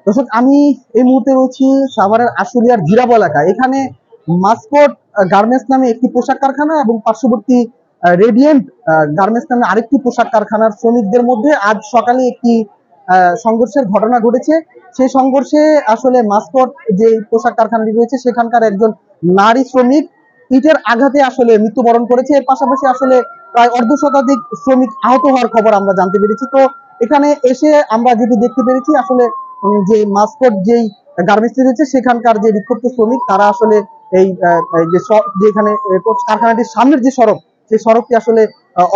দর্শক, আমি এই মুহূর্তে রয়েছি সাভারের আশুলিয়ার জিরাবো এলাকায়। এখানে মাসকট গার্মেন্টস নামে একটি পোশাক কারখানা এবং পার্শ্ববর্তী রেডিয়েন্ট গার্মেন্টস নামে আরেকটি পোশাক কারখানার শ্রমিকদের মধ্যে আজ সকালে একটি সংঘর্ষের ঘটনা ঘটেছে। সেই সংঘর্ষে আসলে মাসকট যে পোশাক কারখানাটি রয়েছে সেখানকার একজন নারী শ্রমিক ইটের আঘাতে আসলে মৃত্যুবরণ করেছে। এর পাশাপাশি আসলে প্রায় অর্ধশতাধিক শ্রমিক আহত হওয়ার খবর আমরা জানতে পেরেছি। তো এখানে এসে আমরা যেটি দেখতে পেরেছি আসলে যে মাসকট যেই গার্মেন্টস রয়েছে সেখানকার যে বিক্ষুব্ধ শ্রমিক তারা আসলে এই যেখানে কারখানাটির সামনের যে সড়ক সেই সড়কটি আসলে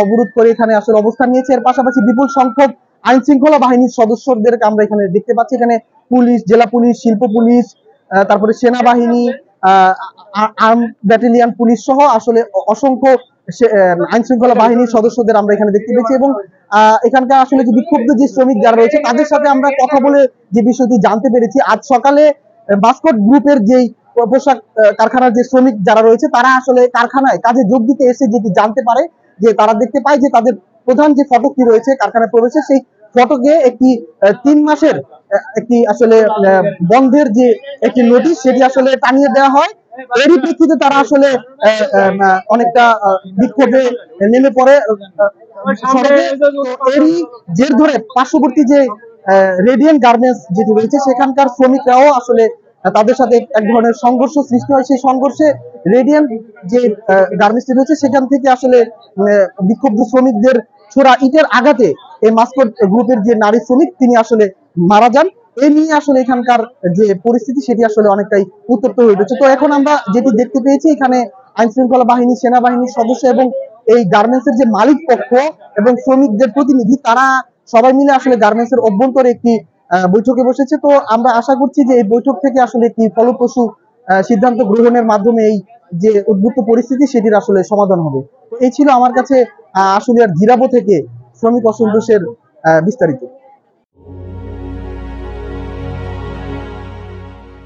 অবরোধ করে এখানে আসলে অবস্থান নিয়েছে। এর পাশাপাশি বিপুল সংখ্যক আইন শৃঙ্খলা বাহিনীর সদস্যদেরকে আমরা এখানে দেখতে পাচ্ছি। এখানে পুলিশ, জেলা পুলিশ, শিল্প পুলিশ, তারপরে সেনাবাহিনী, আর্ম ব্যাটালিয়ন পুলিশ সহ আসলে অসংখ্য আইন শৃঙ্খলা বাহিনীর সদস্যদের আমরা এখানে দেখতে পেয়েছি। এবং এখানকার আসলে যে বিক্ষুব্ধ যে শ্রমিক যারা রয়েছে তাদের সাথে আমরা কথা বলে যে বিষয়টি জানতে পেরেছি, আজ সকালে মাসকট গ্রুপের যেই পোশাক কারখানার যে শ্রমিক যারা রয়েছে তারা আসলে কারখানায় কাজে যোগ দিতে এসে যেটি জানতে পারে যে তারা দেখতে পায় যে তাদের প্রধান যে ফটকটি রয়েছে কারখানায় প্রবেশের, সেই ফটকে একটি 3 মাসের একটি আসলে বন্ধের যে একটি নোটিশ সেটি আসলে টানিয়ে দেওয়া হয়। এরই প্রেক্ষিতে তারা আসলে অনেকটা বিক্ষোভে নেমে পড়ে সড়কে। এরই জের ধরে পার্শ্ববর্তী যে রেডিয়েন্ট গার্মেন্টস যেটি রয়েছে সেখানকার শ্রমিকরাও আসলে তাদের সাথে এক ধরনের সংঘর্ষ সৃষ্টি হয়। সেই সংঘর্ষে রেডিয়েন্ট যে গার্মেন্টসটি রয়েছে সেখান থেকে আসলে বিক্ষুব্ধ শ্রমিকদের ছোড়া ইটের আঘাতে এই মাসকট গ্রুপের যে নারী শ্রমিক তিনি আসলে মারা যান। এই নিয়ে আসলে এখানকার যে পরিস্থিতি সেটি আসলে অনেকটাই উত্তপ্ত হয়ে উঠেছে। তো এখন আমরা যেটি দেখতে পেয়েছি এখানে আইন শৃঙ্খলা বাহিনী, সেনাবাহিনীর সদস্য এবং এই গার্মেন্টস এর যে মালিক পক্ষ এবং শ্রমিকদের প্রতিনিধি তারা সবাই মিলে আসলে গার্মেন্টস এর অভ্যন্তরে একটি বৈঠকে বসেছে। তো আমরা আশা করছি যে এই বৈঠক থেকে আসলে একটি ফলপ্রসূ সিদ্ধান্ত গ্রহণের মাধ্যমে এই যে উদ্ভূত পরিস্থিতি সেটির আসলে সমাধান হবে। তো এই ছিল আমার কাছে আশুলিয়ার জিরাবো থেকে শ্রমিক অসন্তোষের বিস্তারিত।